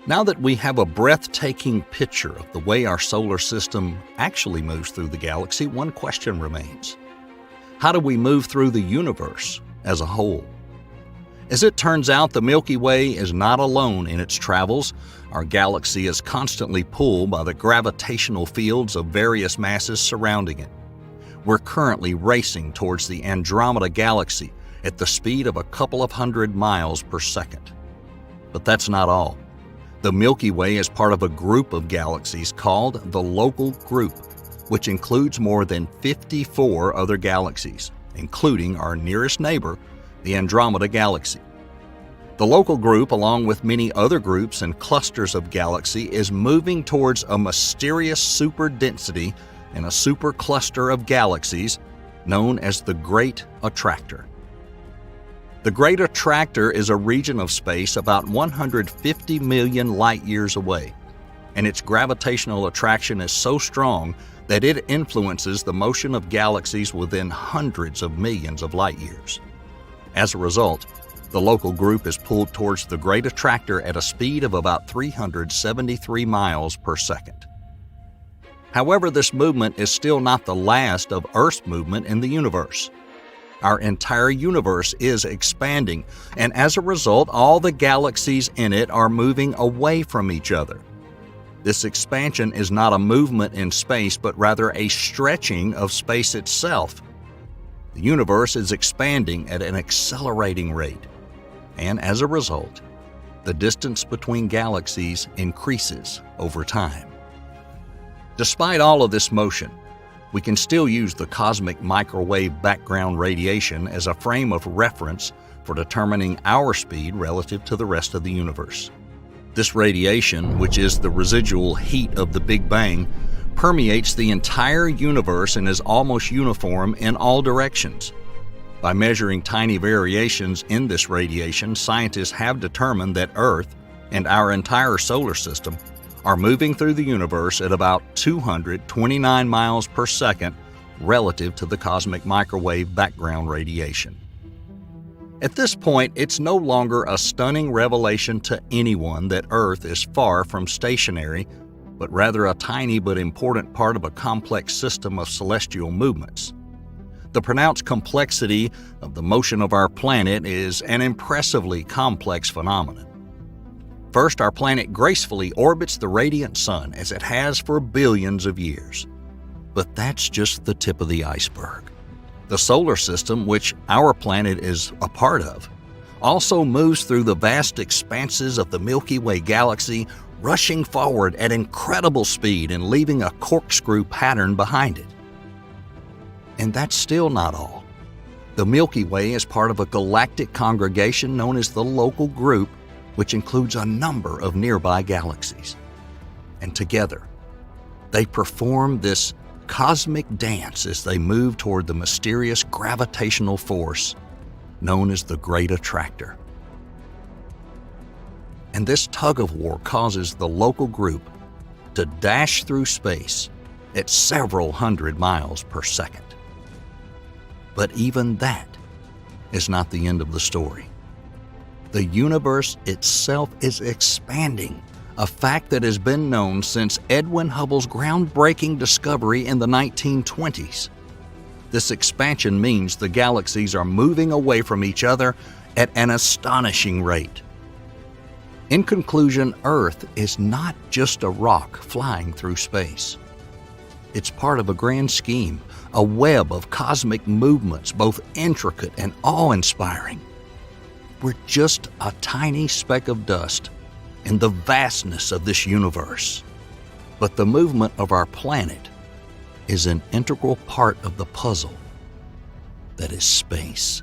Now that we have a breathtaking picture of the way our solar system actually moves through the galaxy, one question remains. How do we move through the universe as a whole? As it turns out, the Milky Way is not alone in its travels. Our galaxy is constantly pulled by the gravitational fields of various masses surrounding it. We're currently racing towards the Andromeda Galaxy at the speed of a couple of hundred miles per second. But that's not all. The Milky Way is part of a group of galaxies called the Local Group, which includes more than 54 other galaxies, including our nearest neighbor, the Andromeda Galaxy. The Local Group, along with many other groups and clusters of galaxy, is moving towards a mysterious superdensity in a supercluster of galaxies known as the Great Attractor. The Great Attractor is a region of space about 150 million light-years away, and its gravitational attraction is so strong that it influences the motion of galaxies within hundreds of millions of light-years. As a result, the Local Group is pulled towards the Great Attractor at a speed of about 373 miles per second. However, this movement is still not the last of Earth's movement in the universe. Our entire universe is expanding, and as a result, all the galaxies in it are moving away from each other. This expansion is not a movement in space, but rather a stretching of space itself. The universe is expanding at an accelerating rate, and as a result, the distance between galaxies increases over time. Despite all of this motion, we can still use the cosmic microwave background radiation as a frame of reference for determining our speed relative to the rest of the universe. This radiation, which is the residual heat of the Big Bang, permeates the entire universe and is almost uniform in all directions. By measuring tiny variations in this radiation, scientists have determined that Earth and our entire solar system are moving through the universe at about 229 miles per second relative to the cosmic microwave background radiation. At this point, it's no longer a stunning revelation to anyone that Earth is far from stationary, but rather a tiny but important part of a complex system of celestial movements. The pronounced complexity of the motion of our planet is an impressively complex phenomenon. First, our planet gracefully orbits the radiant sun as it has for billions of years. But that's just the tip of the iceberg. The solar system, which our planet is a part of, also moves through the vast expanses of the Milky Way galaxy, rushing forward at incredible speed and leaving a corkscrew pattern behind it. And that's still not all. The Milky Way is part of a galactic congregation known as the Local Group, which includes a number of nearby galaxies. And together, they perform this cosmic dance as they move toward the mysterious gravitational force known as the Great Attractor. And this tug-of-war causes the Local Group to dash through space at several hundred miles per second. But even that is not the end of the story. The universe itself is expanding, a fact that has been known since Edwin Hubble's groundbreaking discovery in the 1920s. This expansion means the galaxies are moving away from each other at an astonishing rate. In conclusion, Earth is not just a rock flying through space. It's part of a grand scheme, a web of cosmic movements, both intricate and awe-inspiring. We're just a tiny speck of dust in the vastness of this universe. But the movement of our planet is an integral part of the puzzle that is space.